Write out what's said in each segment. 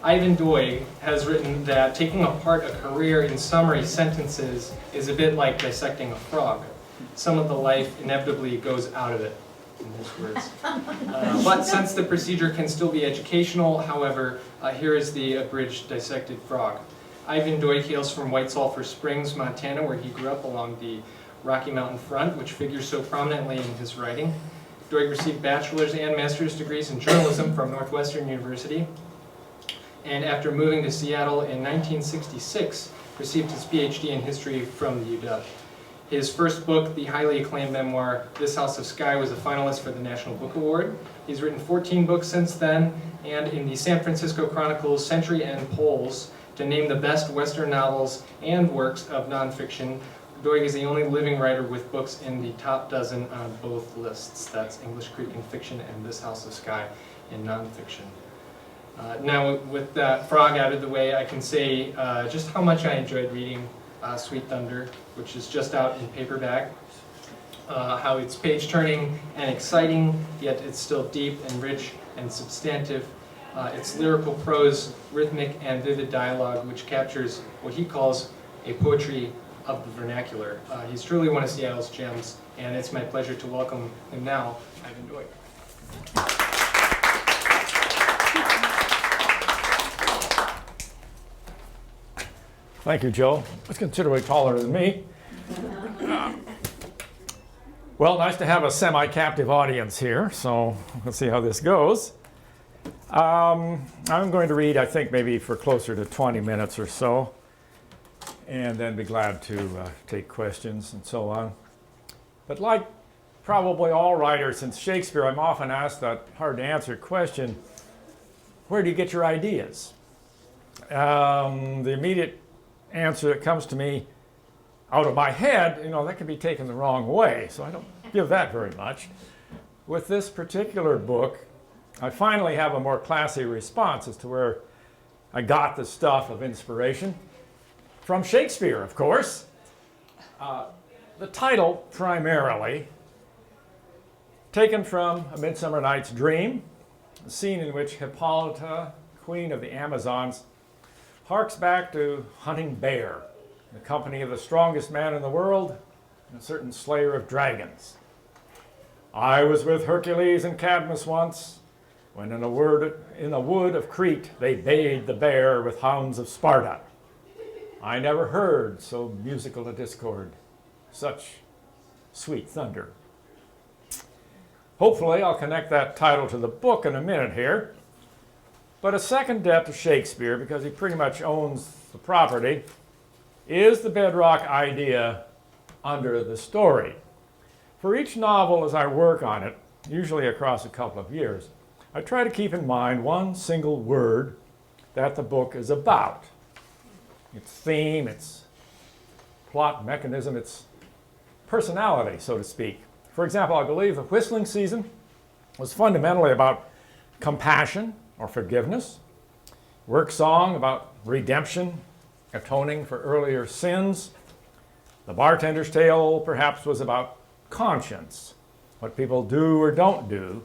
Ivan Doig has written that taking apart a career in summary sentences is a bit like dissecting a frog. Some of the life inevitably goes out of it, in his words. But since the procedure can still be educational, however, here is the abridged dissected frog. Ivan Doig hails from White Sulphur Springs, Montana, where he grew up along the Rocky Mountain front, which figures so prominently in his writing. Doig received bachelor's and master's degrees in journalism from Northwestern University, and after moving to Seattle in 1966, received his PhD in history from the UW. His first book, the highly acclaimed memoir, This House of Sky, was a finalist for the National Book Award. He's written 14 books since then, and in the San Francisco Chronicle's Century End polls, to name the best Western novels and works of nonfiction, Doig is the only living writer with books in the top dozen on both lists. That's English Creek in fiction and This House of Sky in nonfiction. Now, with that frog out of the way, I can say just how much I enjoyed reading Sweet Thunder, which is just out in paperback. How it's page-turning and exciting, yet it's still deep and rich and substantive. It's lyrical prose, rhythmic, and vivid dialogue, which captures what he calls a poetry of the vernacular. He's truly one of Seattle's gems, and it's my pleasure to welcome him now, Ivan Doig. Thank you, Joe. That's considerably taller than me. Well, nice to have a semi-captive audience here, so let's see how this goes. I'm going to read, I think, maybe for closer to 20 minutes or so, and then be glad to take questions and so on. But like probably all writers since Shakespeare, I'm often asked that hard-to-answer question, where do you get your ideas? The immediate answer that comes to me out of my head, that can be taken the wrong way, so I don't give that very much. With this particular book, I finally have a more classy response as to where I got the stuff of inspiration. From Shakespeare, of course. The title, primarily, taken from A Midsummer Night's Dream, a scene in which Hippolyta, queen of the Amazons, harks back to hunting bear, in the company of the strongest man in the world, and a certain slayer of dragons. I was with Hercules and Cadmus once, when in a wood of Crete they bayed the bear with hounds of Sparta. I never heard so musical a discord, such sweet thunder. Hopefully I'll connect that title to the book in a minute here. But a second debt to Shakespeare, because he pretty much owns the property, is the bedrock idea under the story. For each novel as I work on it, usually across a couple of years, I try to keep in mind one single word that the book is about. Its theme, its plot mechanism, its personality, so to speak. For example, I believe The Whistling Season was fundamentally about compassion or forgiveness. Work Song about redemption, atoning for earlier sins. The Bartender's Tale perhaps was about conscience, what people do or don't do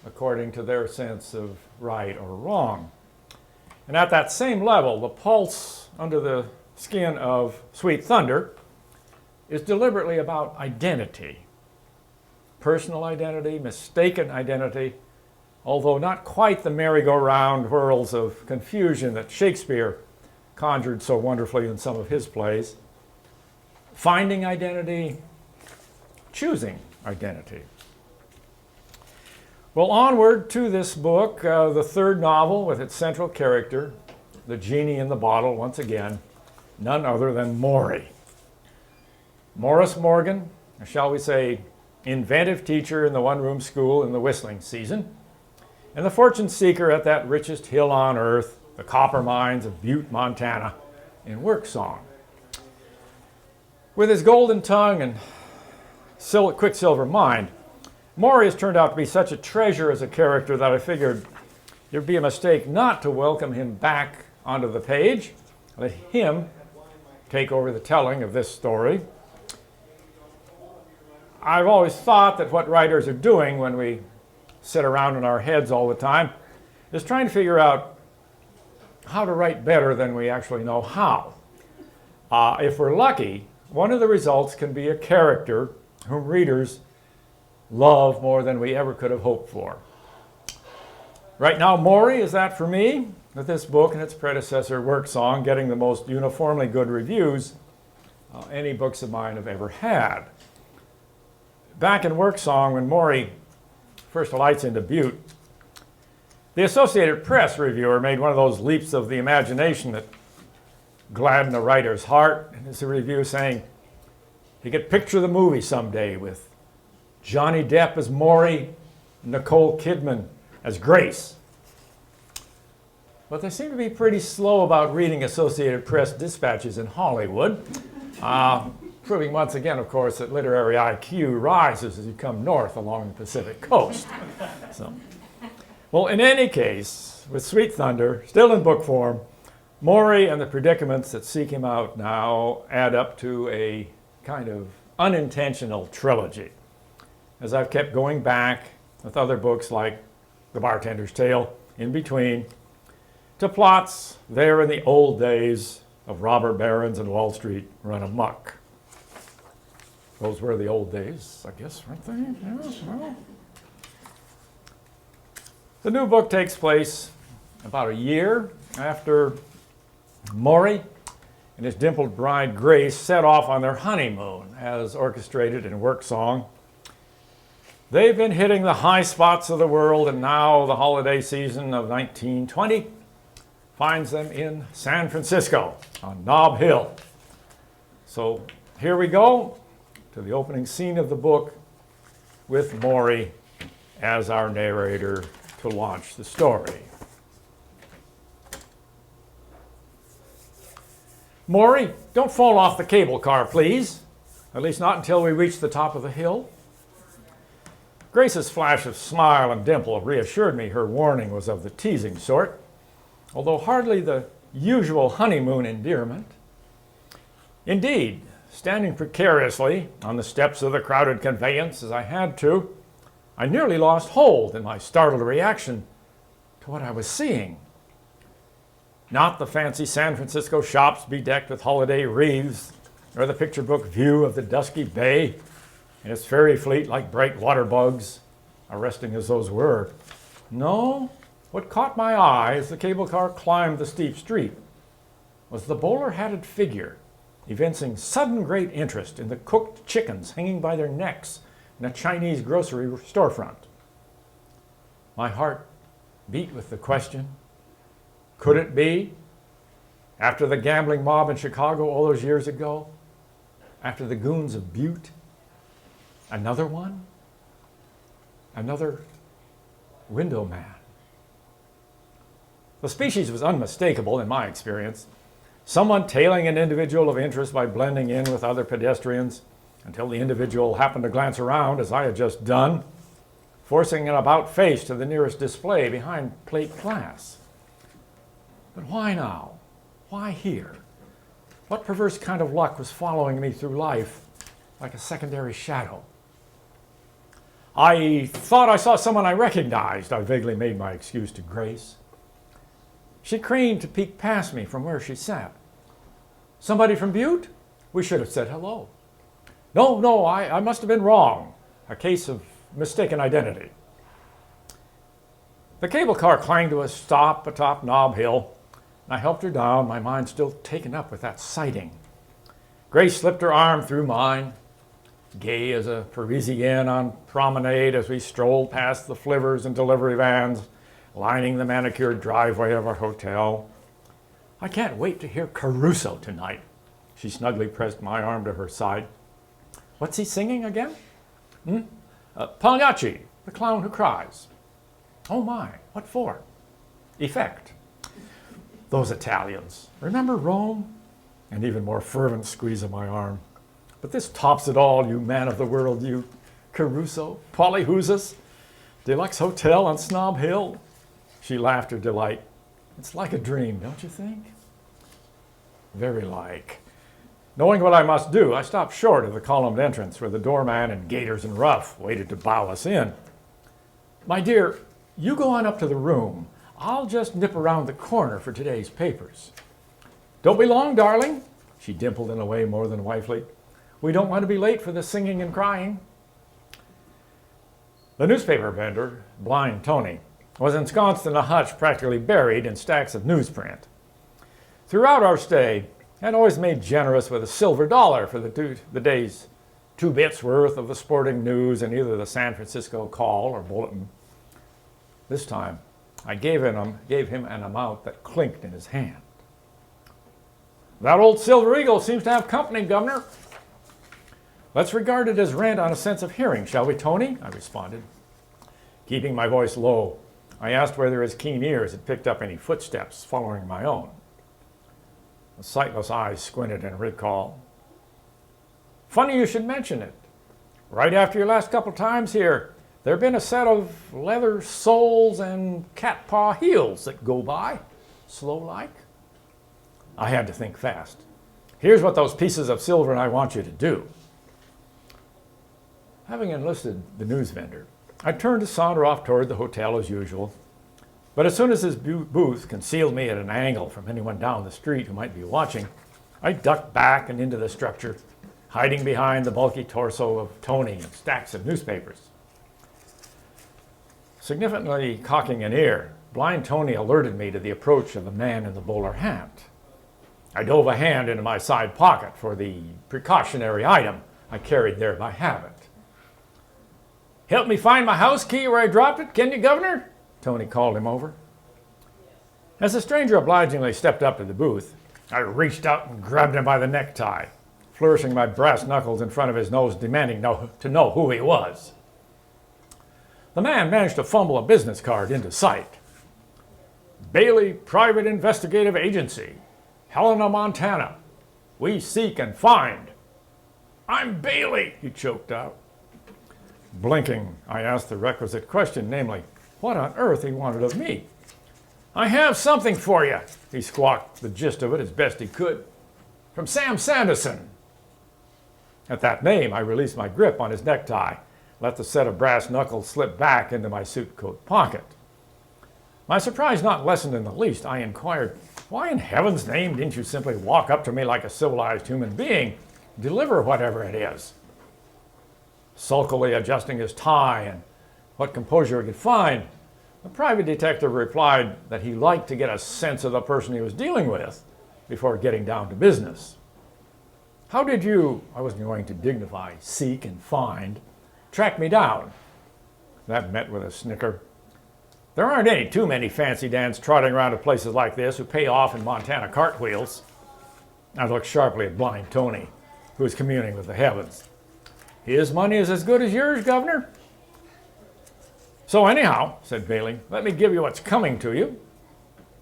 according to their sense of right or wrong. And at that same level, the pulse under the skin of Sweet Thunder is deliberately about identity. Personal identity, mistaken identity, although not quite the merry-go-round whirls of confusion that Shakespeare conjured so wonderfully in some of his plays. Finding identity, choosing identity. Well, onward to this book, the third novel with its central character, the genie in the bottle, once again, none other than Morrie. Morrie Morgan, shall we say, inventive teacher in the one-room school in the whistling season, and the fortune seeker at that richest hill on earth, the copper mines of Butte, Montana, in Work Song. With his golden tongue and quicksilver mind, Morrie has turned out to be such a treasure as a character that I figured it'd be a mistake not to welcome him back onto the page, let him take over the telling of this story. I've always thought that what writers are doing when we sit around in our heads all the time is trying to figure out how to write better than we actually know how. If we're lucky, one of the results can be a character whom readers love more than we ever could have hoped for. Right now, Morrie is that for me, with this book and its predecessor, Work Song, getting the most uniformly good reviews any books of mine have ever had. Back in Work Song, when Morrie first alights into Butte, the Associated Press reviewer made one of those leaps of the imagination that gladden a writer's heart. And it's a review saying he could picture the movie someday with Johnny Depp as Morrie, Nicole Kidman as Grace. But they seem to be pretty slow about reading Associated Press dispatches in Hollywood, proving once again, of course, that literary IQ rises as you come north along the Pacific coast. Well, in any case, with Sweet Thunder, still in book form, Morrie and the predicaments that seek him out now add up to a kind of unintentional trilogy. As I've kept going back with other books like The Bartender's Tale, In Between, to plots there in the old days of robber barons and Wall Street run amok. Those were the old days, I guess, weren't they? Yeah, well. The new book takes place about a year after Morrie and his dimpled bride Grace set off on their honeymoon, as orchestrated in Work Song. They've been hitting the high spots of the world, and now the holiday season of 1920 finds them in San Francisco on Nob Hill. So here we go to the opening scene of the book with Morrie as our narrator to launch the story. Morrie, don't fall off the cable car, please. At least not until we reach the top of the hill. Grace's flash of smile and dimple reassured me her warning was of the teasing sort, although hardly the usual honeymoon endearment. Indeed, standing precariously on the steps of the crowded conveyance as I had to, I nearly lost hold in my startled reaction to what I was seeing. Not the fancy San Francisco shops bedecked with holiday wreaths, or the picture book view of the dusky bay and its ferry fleet like bright water bugs, arresting as those were. No, what caught my eye as the cable car climbed the steep street was the bowler-hatted figure evincing sudden great interest in the cooked chickens hanging by their necks in a Chinese grocery storefront. My heart beat with the question, could it be, after the gambling mob in Chicago all those years ago, after the goons of Butte, another one? Another window man. The species was unmistakable in my experience. Someone tailing an individual of interest by blending in with other pedestrians until the individual happened to glance around, as I had just done, forcing an about face to the nearest display behind plate glass. But why now? Why here? What perverse kind of luck was following me through life like a secondary shadow? I thought I saw someone I recognized, I vaguely made my excuse to Grace. She craned to peek past me from where she sat. Somebody from Butte? We should have said hello. No, I must have been wrong. A case of mistaken identity. The cable car clanged to a stop atop Nob Hill. I helped her down, my mind still taken up with that sighting. Grace slipped her arm through mine, gay as a Parisienne on promenade as we strolled past the flivvers and delivery vans lining the manicured driveway of our hotel. I can't wait to hear Caruso tonight. She snugly pressed my arm to her side. What's he singing again? Pagliacci, the clown who cries. Oh my, what for? Effect. Those Italians. Remember Rome? An even more fervent squeeze of my arm. But this tops it all, you man of the world, you Caruso, Polyhusus, deluxe hotel on Snob Hill. She laughed her delight. It's like a dream, don't you think? Very like. Knowing what I must do, I stopped short of the columned entrance where the doorman in gaiters and ruff waited to bow us in. My dear, you go on up to the room. I'll just nip around the corner for today's papers. Don't be long, darling, she dimpled in a way more than wifely. We don't want to be late for the singing and crying. The newspaper vendor, Blind Tony, was ensconced in a hutch practically buried in stacks of newsprint. Throughout our stay, I'd always made generous with a silver dollar for the day's 2 bits worth of the sporting news in either the San Francisco Call or Bulletin. This time, I gave him an amount that clinked in his hand. That old Silver Eagle seems to have company, Governor. Let's regard it as rent on a sense of hearing, shall we, Tony? I responded. Keeping my voice low, I asked whether his keen ears had picked up any footsteps following my own. The sightless eyes squinted in recall. Funny you should mention it. Right after your last couple times here, there have been a set of leather soles and cat paw heels that go by, slow-like. I had to think fast. Here's what those pieces of silver and I want you to do. Having enlisted the news vendor, I turned to saunter off toward the hotel as usual. But as soon as his booth concealed me at an angle from anyone down the street who might be watching, I ducked back and into the structure, hiding behind the bulky torso of Tony and stacks of newspapers. Significantly cocking an ear, Blind Tony alerted me to the approach of the man in the bowler hat. I dove a hand into my side pocket for the precautionary item I carried there by habit. Help me find my house key where I dropped it, can you, Governor? Tony called him over. As the stranger obligingly stepped up to the booth, I reached out and grabbed him by the necktie, flourishing my brass knuckles in front of his nose, demanding to know who he was. The man managed to fumble a business card into sight. Bailey Private Investigative Agency, Helena, Montana. We seek and find. I'm Bailey, he choked out. Blinking, I asked the requisite question, namely, what on earth he wanted of me. I have something for you, he squawked the gist of it as best he could. From Sam Sanderson. At that name, I released my grip on his necktie, let the set of brass knuckles slip back into my suit coat pocket. My surprise not lessened in the least, I inquired, why in heaven's name didn't you simply walk up to me like a civilized human being, deliver whatever it is? Sulkily adjusting his tie and what composure he could find, the private detective replied that he liked to get a sense of the person he was dealing with before getting down to business. How did you, I wasn't going to dignify, seek and find, track me down? That met with a snicker. There aren't too many fancy Dans trotting around to places like this who pay off in Montana cartwheels. I looked sharply at Blind Tony, who was communing with the heavens. His money is as good as yours, Governor. So anyhow, said Bailey, let me give you what's coming to you.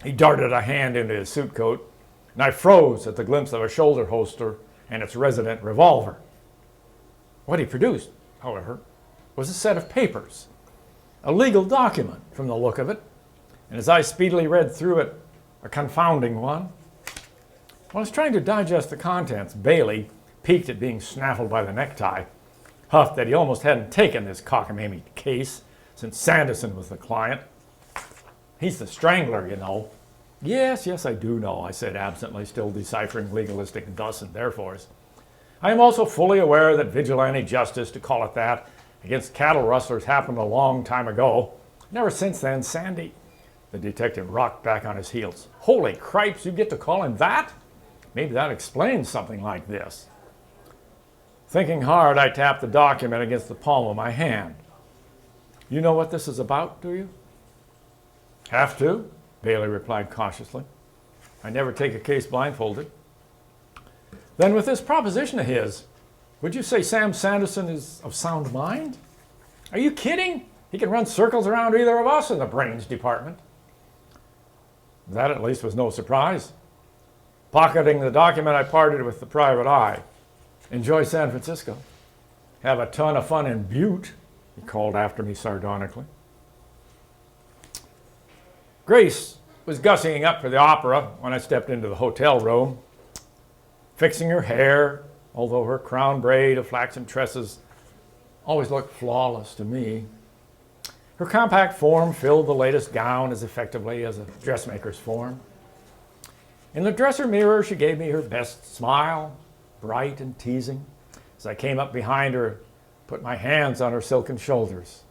He darted a hand into his suit coat, and I froze at the glimpse of a shoulder holster and its resident revolver. What he produced, however, was a set of papers, a legal document from the look of it, and as I speedily read through it, a confounding one. While I was trying to digest the contents, Bailey, piqued at being snaffled by the necktie, huffed that he almost hadn't taken this cockamamie case since Sanderson was the client. He's the strangler, you know. Yes, I do know, I said absently, still deciphering legalistic thus and therefores. I am also fully aware that vigilante justice, to call it that, against cattle rustlers happened a long time ago. Never since then, Sandy. The detective rocked back on his heels. Holy cripes, you get to call him that? Maybe that explains something like this. Thinking hard, I tapped the document against the palm of my hand. You know what this is about, do you? Have to, Bailey replied cautiously. I never take a case blindfolded. Then with this proposition of his, would you say Sam Sanderson is of sound mind? Are you kidding? He can run circles around either of us in the brains department. That at least was no surprise. Pocketing the document, I parted with the private eye. Enjoy San Francisco. Have a ton of fun in Butte, he called after me sardonically. Grace was gussying up for the opera when I stepped into the hotel room, fixing her hair, although her crown braid of flaxen tresses always looked flawless to me. Her compact form filled the latest gown as effectively as a dressmaker's form. In the dresser mirror, she gave me her best smile, bright and teasing, as I came up behind her, put my hands on her silken shoulders.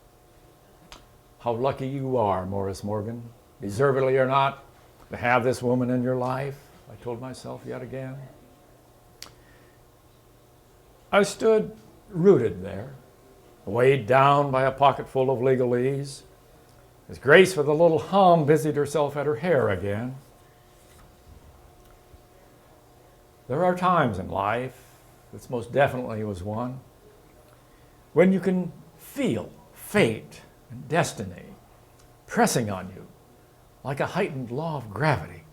How lucky you are, Morrie Morgan, deservedly or not, to have this woman in your life, I told myself yet again. I stood rooted there, weighed down by a pocket full of legalese, as Grace with a little hum busied herself at her hair again. There are times in life, this most definitely was one, when you can feel fate and destiny pressing on you like a heightened law of gravity.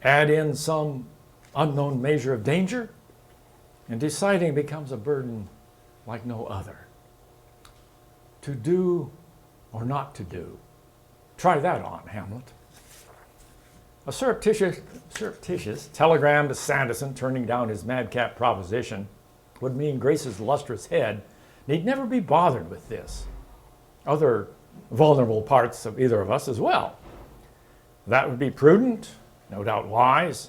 Add in some unknown measure of danger, and deciding becomes a burden like no other. To do or not to do. Try that on, Hamlet. A surreptitious telegram to Sanderson turning down his madcap proposition would mean Grace's lustrous head need never be bothered with this. Other vulnerable parts of either of us as well. That would be prudent, no doubt wise.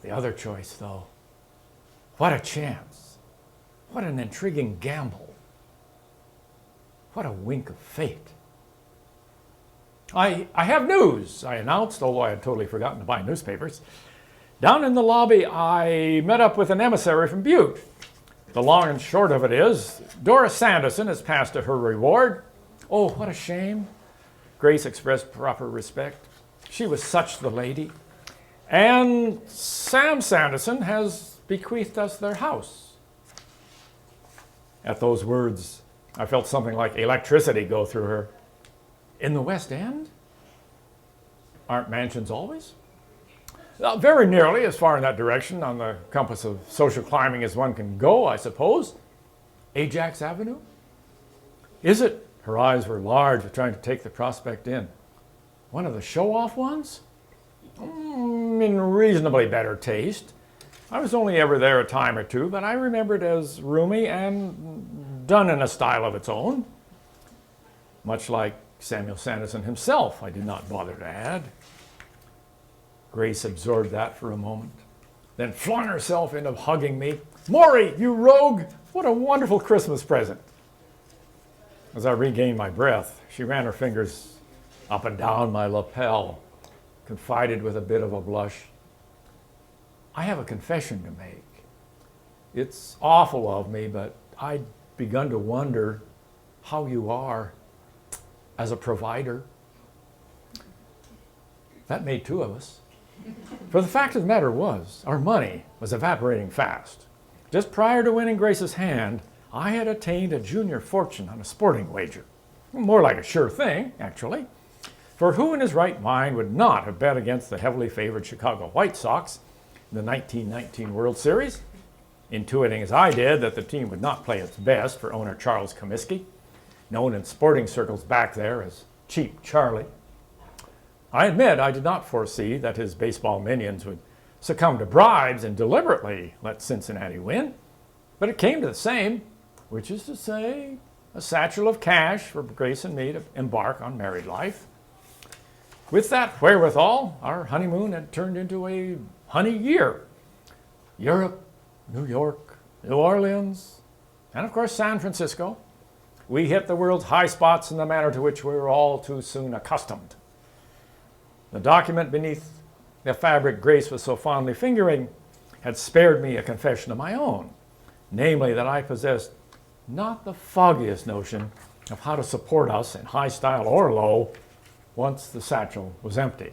The other choice, though, what a chance. What an intriguing gamble. What a wink of fate. I have news, I announced, although I had totally forgotten to buy newspapers. Down in the lobby, I met up with an emissary from Butte. The long and short of it is, Doris Sanderson has passed to her reward. Oh, what a shame. Grace expressed proper respect. She was such the lady. And Sam Sanderson has bequeathed us their house. At those words, I felt something like electricity go through her. In the West End? Aren't mansions always? Very nearly as far in that direction on the compass of social climbing as one can go, I suppose. Ajax Avenue? Is it? Her eyes were large with trying to take the prospect in. One of the show-off ones? In reasonably better taste. I was only ever there a time or two, but I remember it as roomy and done in a style of its own. Much like Samuel Sanderson himself, I did not bother to add. Grace absorbed that for a moment, then flung herself into hugging me. Morrie, you rogue! What a wonderful Christmas present! As I regained my breath, she ran her fingers up and down my lapel, confided with a bit of a blush. I have a confession to make. It's awful of me, but I'd begun to wonder how you are as a provider. That made two of us. For the fact of the matter was, our money was evaporating fast. Just prior to winning Grace's hand, I had attained a junior fortune on a sporting wager. More like a sure thing, actually. For who in his right mind would not have bet against the heavily favored Chicago White Sox in the 1919 World Series, intuiting as I did that the team would not play its best for owner Charles Comiskey, known in sporting circles back there as Cheap Charlie. I admit I did not foresee that his baseball minions would succumb to bribes and deliberately let Cincinnati win, but it came to the same, which is to say, a satchel of cash for Grace and me to embark on married life. With that wherewithal, our honeymoon had turned into a honey year. Europe, New York, New Orleans, and of course San Francisco. We hit the world's high spots in the manner to which we were all too soon accustomed. The document beneath the fabric Grace was so fondly fingering had spared me a confession of my own, namely that I possessed not the foggiest notion of how to support us in high style or low once the satchel was empty.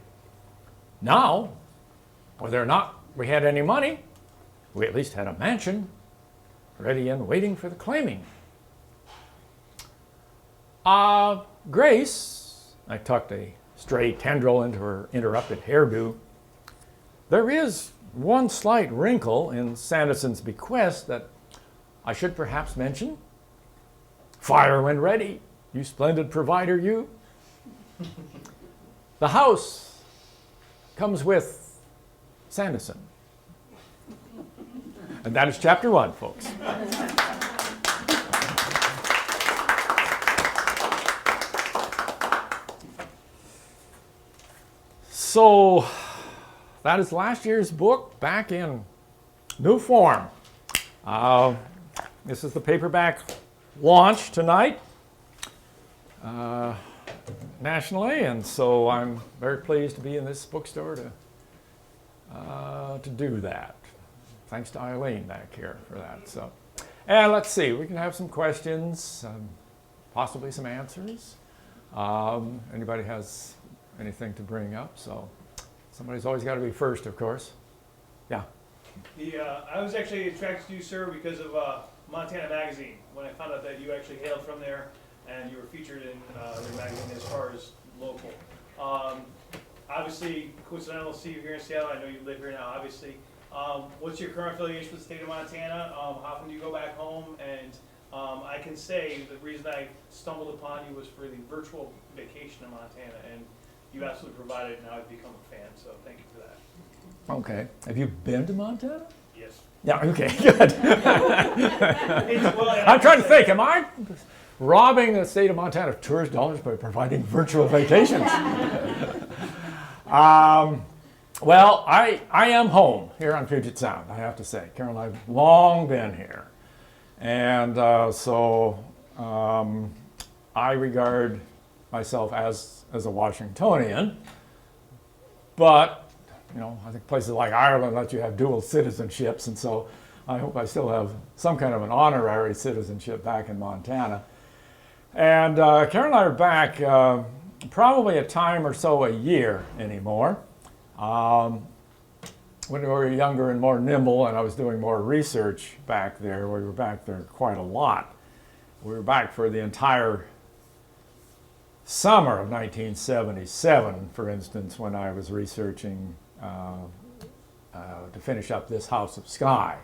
Now, whether or not we had any money, we at least had a mansion ready and waiting for the claiming. Grace, I tucked a stray tendril into her interrupted hairdo. There is one slight wrinkle in Sanderson's bequest that I should perhaps mention. Fire when ready, you splendid provider, you. The house comes with Sanderson. And that is chapter 1, folks. So that is last year's book back in new form. This is the paperback launch tonight nationally, and so I'm very pleased to be in this bookstore to do that. Thanks to Eileen back here for that. So, and let's see, we can have some questions, possibly some answers. Anybody has anything to bring up? So somebody's always got to be first, of course. Yeah. I was actually attracted to you, sir, because of Montana Magazine. When I found out that you actually hailed from there and you were featured in their magazine as far as local. Obviously, coincidental to see you here in Seattle. I know you live here now, obviously. What's your current affiliation with the state of Montana? How often do you go back home? And I can say the reason I stumbled upon you was for the virtual vacation in Montana, and you absolutely provided it, and now I've become a fan, so thank you for that. Okay. Have you been to Montana? Yes. Yeah, okay, good. Well, I'm trying to think, am I robbing the state of Montana of tourist dollars by providing virtual vacations? Well, I am home here on Puget Sound, I have to say. Carol and I have long been here. And I regard myself as a Washingtonian, but you know, I think places like Ireland let you have dual citizenships, and so I hope I still have some kind of an honorary citizenship back in Montana. And Karen and I are back probably a time or so a year anymore. When we were younger and more nimble and I was doing more research back there, we were back there quite a lot. We were back for the entire summer of 1977, for instance, when I was researching to finish up this House of Sky.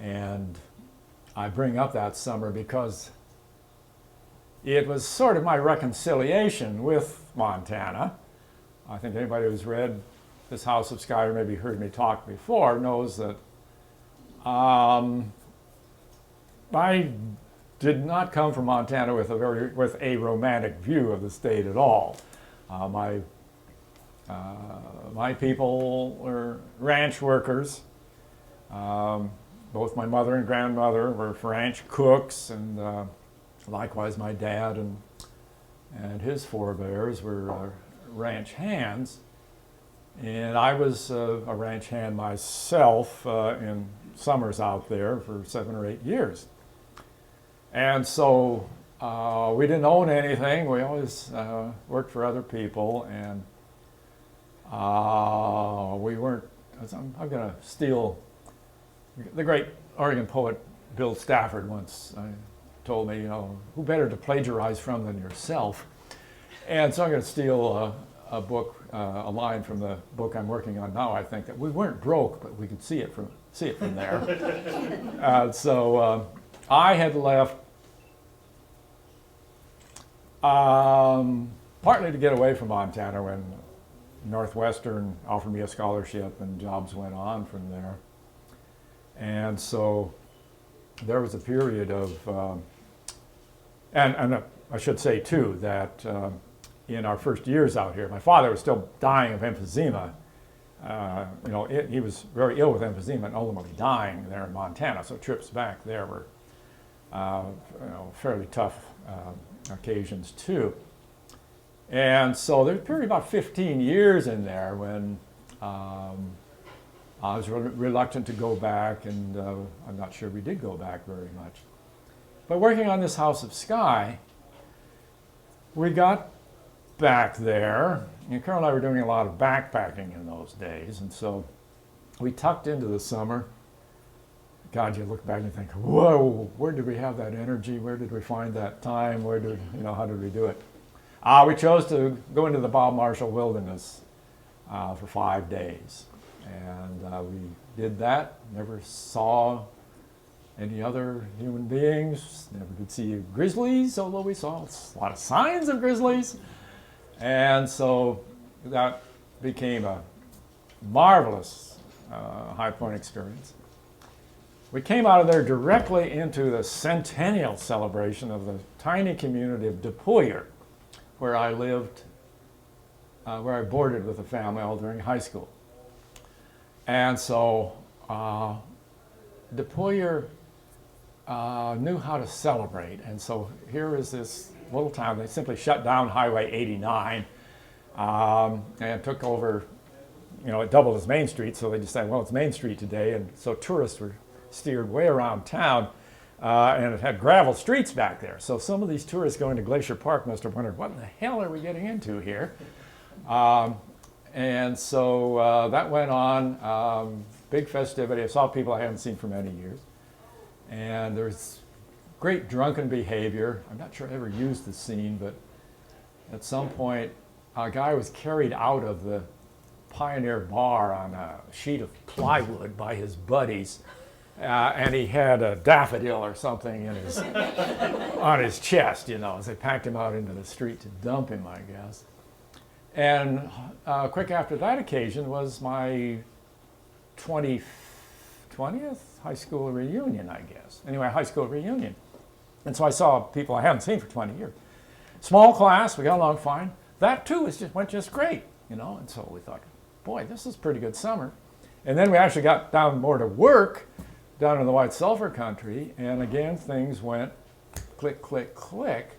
And I bring up that summer because it was sort of my reconciliation with Montana. I think anybody who's read this House of Sky or maybe heard me talk before knows that I did not come from Montana with a romantic view of the state at all. My people were ranch workers. Both my mother and grandmother were ranch cooks, and likewise my dad and his forebears were ranch hands. And I was a ranch hand myself in summers out there for 7 or 8 years. And so we didn't own anything. We always worked for other people, and we weren't, I'm going to steal, the great Oregon poet Bill Stafford once told me, you know, who better to plagiarize from than yourself? And so I'm going to steal a book, a line from the book I'm working on now. I think that we weren't broke, but we could see it from there. So I had left partly to get away from Montana when Northwestern offered me a scholarship and jobs went on from there. And so there was a period of, and I should say too that in our first years out here, my father was still dying of emphysema. You know, he was very ill with emphysema and ultimately dying there in Montana. So trips back there were you know, fairly tough occasions too. And so there's a period about 15 years in there when I was reluctant to go back, and I'm not sure we did go back very much. But working on this House of Sky, we got back there, and Carol and I were doing a lot of backpacking in those days, and so we tucked into the summer. God, you look back and think, whoa, where did we have that energy? Where did we find that time? Where did, you know, how did we do it? We chose to go into the Bob Marshall Wilderness for 5 days. And we did that, never saw any other human beings, never did see grizzlies, although we saw a lot of signs of grizzlies. And so that became a marvelous high point experience. We came out of there directly into the centennial celebration of the tiny community of DePuyter, where I lived where I boarded with a family all during high school. And so De Pooier knew how to celebrate. And so here is this little town. They simply shut down Highway 89 and took over, it doubled as Main Street. So they decided, well, it's Main Street today. And so tourists were steered way around town. And it had gravel streets back there. So some of these tourists going to Glacier Park must have wondered, what in the hell are we getting into here? And so that went on, big festivity. I saw people I hadn't seen for many years. And there's great drunken behavior. I'm not sure I ever used the scene, but at some point, a guy was carried out of the Pioneer Bar on a sheet of plywood by his buddies. And he had a daffodil or something in his, on his chest, as they packed him out into the street to dump him, I guess. And quick after that occasion was my 20th high school reunion, I guess. Anyway, high school reunion. And so I saw people I hadn't seen for 20 years. Small class, we got along fine. That too went just great, And so we thought, boy, this is a pretty good summer. And then we actually got down more to work down in the White Sulphur country, and again, things went click, click, click.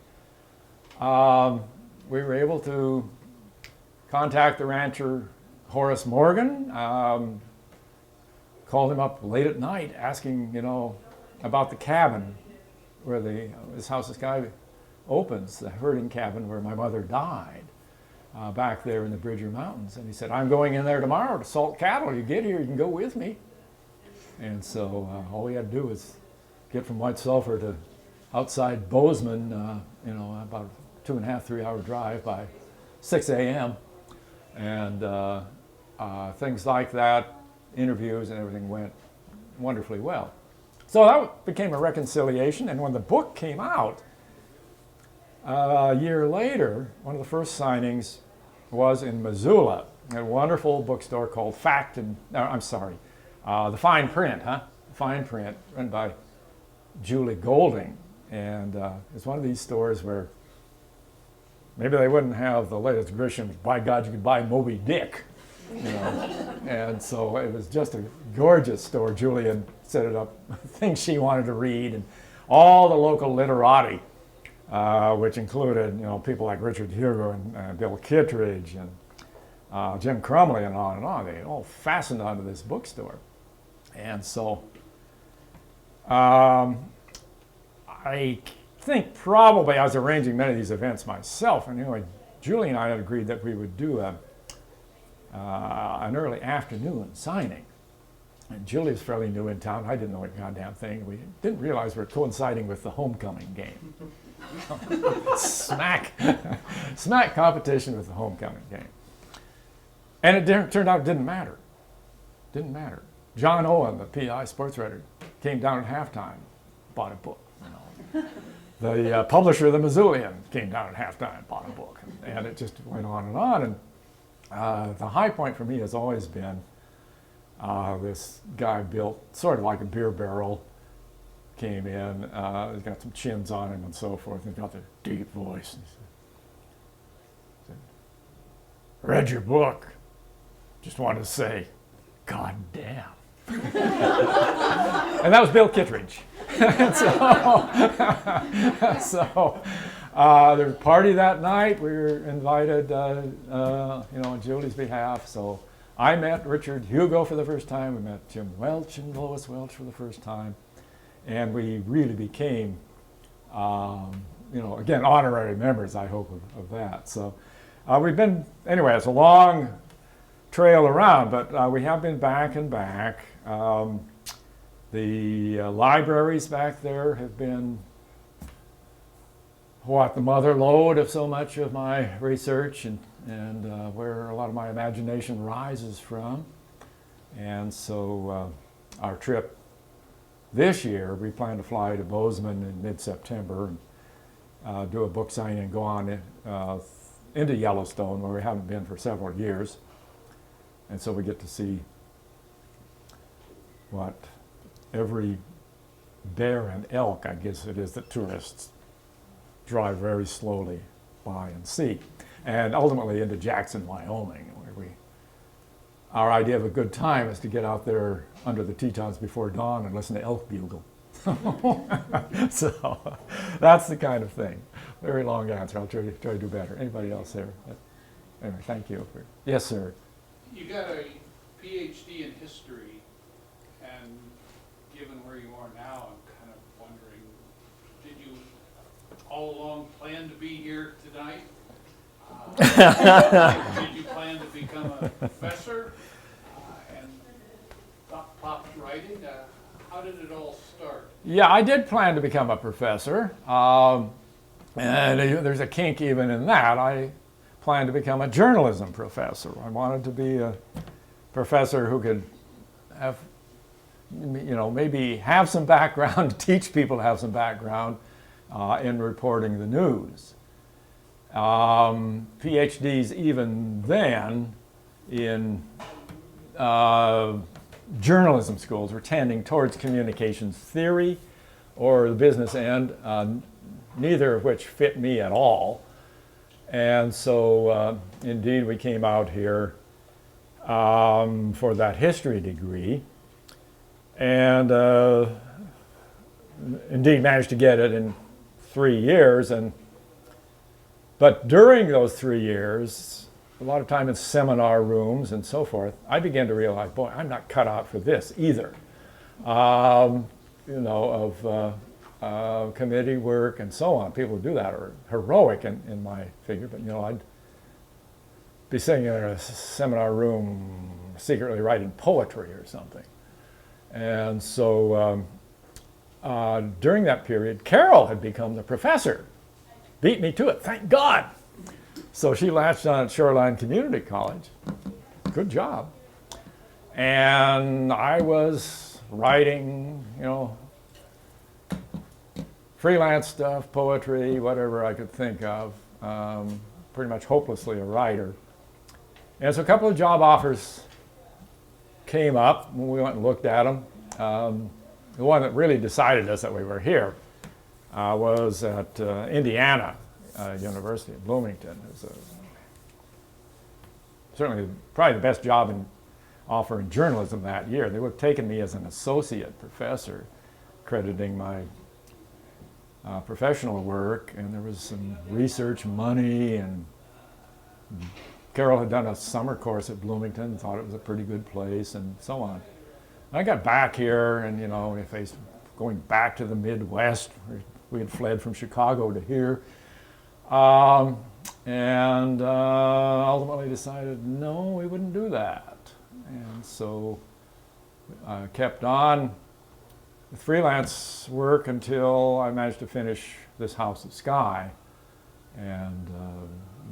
We were able to contact the rancher Horace Morgan, called him up late at night asking, about the cabin where his house this guy opens, the herding cabin where my mother died, back there in the Bridger Mountains. And he said, I'm going in there tomorrow to salt cattle. You get here, you can go with me. And so all we had to do was get from White Sulphur to outside Bozeman, about a 2.5, 3 hour drive by 6 a.m. And things like that, interviews and everything went wonderfully well. So that became a reconciliation. And when the book came out, a year later, one of the first signings was in Missoula, a wonderful bookstore called The Fine Print, Fine Print, run by Julie Golding. And it's one of these stores where maybe they wouldn't have the latest Grisham, by God, you could buy Moby Dick. And so it was just a gorgeous store. Julie had set it up, things she wanted to read, and all the local literati, which included, people like Richard Hugo and Bill Kittredge and Jim Crumley and on and on. They all fastened onto this bookstore. And so I think probably I was arranging many of these events myself. And anyway, Julie and I had agreed that we would do an early afternoon signing. And Julie was fairly new in town. I didn't know a goddamn thing. We didn't realize we were coinciding with the homecoming game. Smack competition with the homecoming game. And it turned out it didn't matter. Didn't matter. John Owen, the PI sports writer, came down at halftime, bought a book. The publisher of the Missoulian came down at halftime, bought a book. And it just went on and on. And the high point for me has always been this guy built sort of like a beer barrel, came in, he's got some chins on him and so forth, and he's got the deep voice. And he said, read your book, just wanted to say, God damn. And that was Bill Kittredge. And so there was a party that night. We were invited, on Julie's behalf. So I met Richard Hugo for the first time. We met Jim Welch and Lois Welch for the first time. And we really became, again, honorary members, I hope, of that. So we've been, anyway, it's a long trail around, but we have been back and back. The libraries back there have been the mother lode of so much of my research and where a lot of my imagination rises from. And so our trip this year, we plan to fly to Bozeman in mid-September and do a book signing and go on into Yellowstone, where we haven't been for several years. And so we get to see what every bear and elk, I guess it is, that tourists drive very slowly by and see. and ultimately into Jackson, Wyoming, where our idea of a good time is to get out there under the Tetons before dawn and listen to elk bugle. So that's the kind of thing. Very long answer. I'll try to do better. Anybody else there? Anyway, thank you. Yes, sir. You got a PhD in history, and given where you are now, I'm kind of wondering, did you all along plan to be here tonight? Did you plan to become a professor and popped writing? How did it all start? Yeah, I did plan to become a professor, and there's a kink even in that. I planned to become a journalism professor. I wanted to be a professor who could have, maybe have some background, teach people to have some background in reporting the news. PhDs even then in journalism schools were tending towards communications theory or the business end, neither of which fit me at all. And so indeed we came out here for that history degree, and indeed managed to get it in 3 years. But during those 3 years, a lot of time in seminar rooms and so forth, I began to realize, boy, I'm not cut out for this either. Committee work and so on. People who do that are heroic in my figure, but I'd be sitting in a seminar room secretly writing poetry or something. And so during that period, Carol had become the professor. Beat me to it, thank God. So she latched on at Shoreline Community College. Good job. And I was writing, freelance stuff, poetry, whatever I could think of, pretty much hopelessly a writer. And so a couple of job offers came up, and we went and looked at them. The one that really decided us that we were here was at Indiana University in Bloomington. It was certainly probably the best job offer in journalism that year. They would have taken me as an associate professor, crediting my professional work, and there was some research money, and Carol had done a summer course at Bloomington, thought it was a pretty good place, and so on. I got back here, and we faced going back to the Midwest. We had fled from Chicago to here, and ultimately decided, no, we wouldn't do that. And so I kept on with freelance work until I managed to finish This House of Sky, and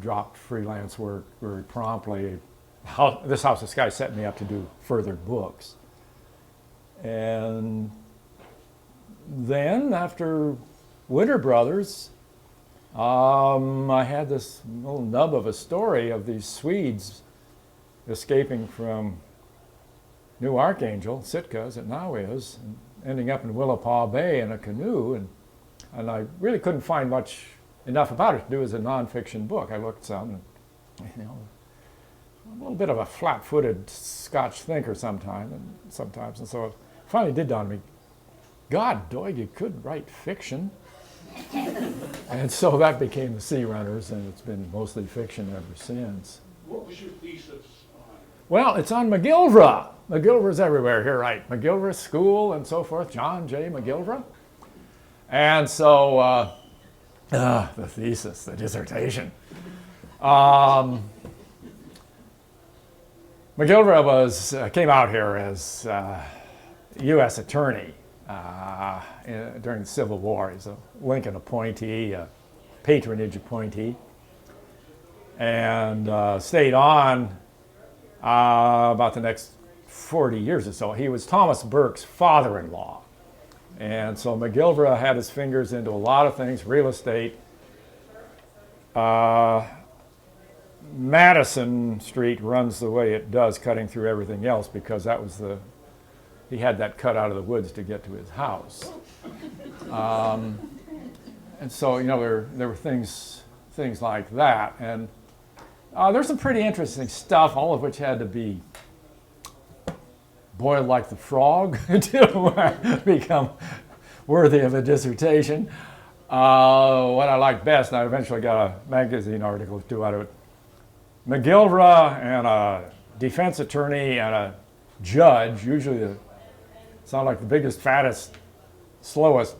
dropped freelance work very promptly. This House of Sky set me up to do further books. And then after Winter Brothers, I had this little nub of a story of these Swedes escaping from New Archangel, Sitka as it now is, and ending up in Willapa Bay in a canoe, and I really couldn't find enough about it to do as a nonfiction book. I looked some, and, a little bit of a flat-footed Scotch thinker sometimes, and so it finally did dawn on me, God, Doig, you could write fiction. And so that became the Sea Runners, and it's been mostly fiction ever since. What was your thesis on? Well, it's on McGillivray. McGillivray's everywhere here, right? McGillivray School and so forth, John J. McGillivray. And so the thesis, the dissertation. McGillivray came out here as U.S. attorney during the Civil War. He's a Lincoln appointee, a patronage appointee, and stayed on about the next 40 years or so. He was Thomas Burke's father-in-law. And so McGillivray had his fingers into a lot of things, real estate. Madison Street runs the way it does, cutting through everything else, because that was he had that cut out of the woods to get to his house. And so, there were things like that. And There's some pretty interesting stuff, all of which had to be boiled like the frog to become worthy of a dissertation. What I like best, and I eventually got a magazine article to do out of it, McGilvra and a defense attorney and a judge, usually sound like the biggest, fattest, slowest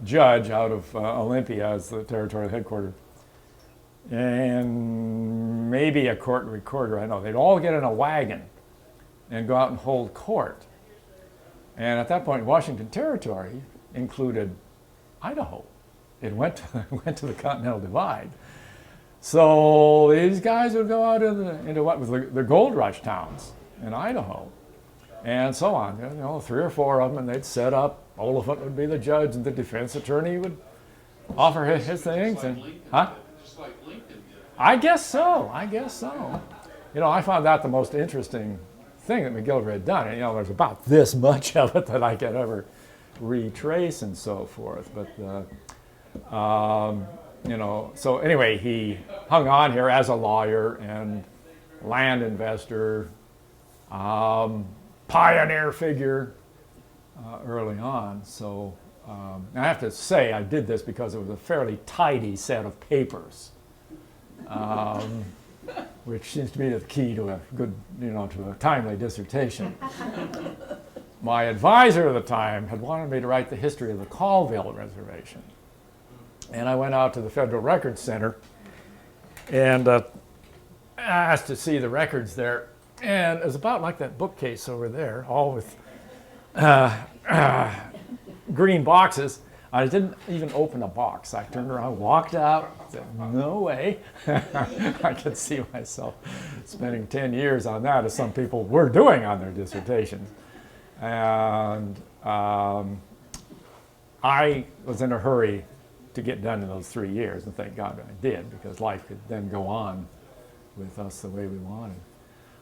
judge out of Olympia as the territorial headquarters, and maybe a court recorder, I know. They'd all get in a wagon and go out and hold court. And at that point, Washington Territory included Idaho. It went to the Continental Divide. So these guys would go out into what was the gold rush towns in Idaho, and so on. You know, 3 or 4 of them, and they'd set up. Oliphant would be the judge, and the defense attorney would offer his things. And Just like Lincoln did. I guess so. You know, I found that the most interesting thing that McGilvra had done. And, you know, there's about this much of it that I could ever retrace and so forth. But, you know, so anyway, he hung on here as a lawyer and land investor, pioneer figure early on. So I have to say I did this because it was a fairly tidy set of papers. Which seems to be the key to a good, you know, to a timely dissertation. My advisor at the time had wanted me to write the history of the Colville Reservation. And I went out to the Federal Records Center and asked to see the records there. And it was about like that bookcase over there, all with green boxes. I didn't even open a box. I turned around, walked out, said, no way. I could see myself spending 10 years on that, as some people were doing on their dissertations. And I was in a hurry to get done in those 3 years, and thank God I did, because life could then go on with us the way we wanted.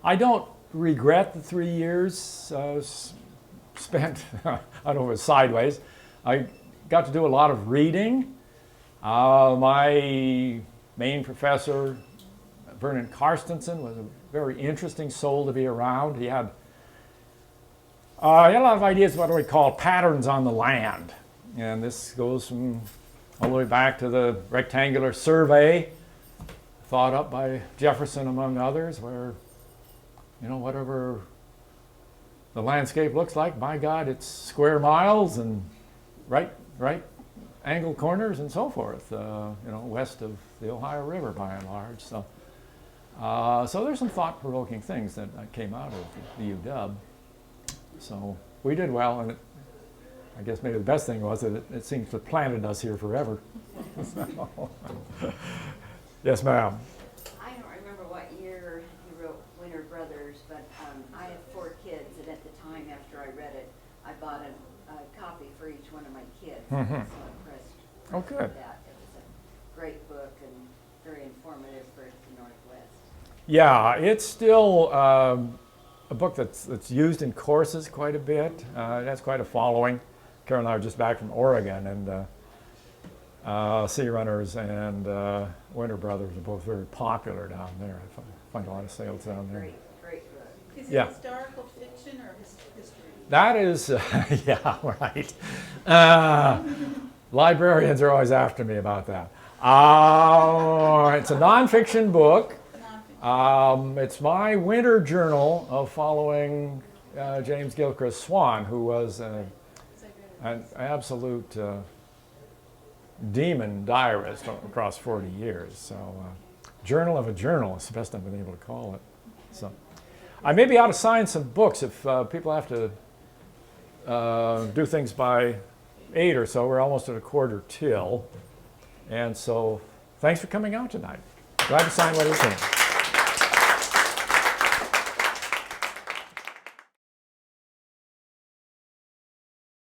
I don't regret the 3 years spent, I don't know if it was sideways. I got to do a lot of reading. My main professor, Vernon Carstensen, was a very interesting soul to be around. He had a lot of ideas about what we call patterns on the land. And this goes from all the way back to the rectangular survey, thought up by Jefferson, among others, where, you know, whatever the landscape looks like, by God, it's square miles and right angle corners and so forth, you know, west of the Ohio River by and large. So, so there's some thought-provoking things that came out of the UW. So we did well, and I guess maybe the best thing was that it seems to have planted us here forever. Yes, ma'am. I don't remember what year you wrote Winter Brothers, but I had 4 kids, and at the time after I read it, I bought a copy for each one of my kids. Mhm. So impressed Oh, good. with that. It was a great book and very informative for the Northwest. Yeah, it's still a book that's used in courses quite a bit. It has quite a following. Carol and I are just back from Oregon, and Sea Runners and Winter Brothers are both very popular down there. I find a lot of sales down there. Great book. Is Yeah. it historical fiction or history? That is, yeah, right. Librarians are always after me about that. It's a nonfiction book. Nonfiction. It's my winter journal of following James Gilchrist Swan, who was an absolute demon diarist across 40 years. So, journal of a journalist, the best I've been able to call it. So, I may be out of sign some books if people have to do things by 8 or so. We're almost at 1:15. And so, thanks for coming out tonight. Glad to sign what you're saying.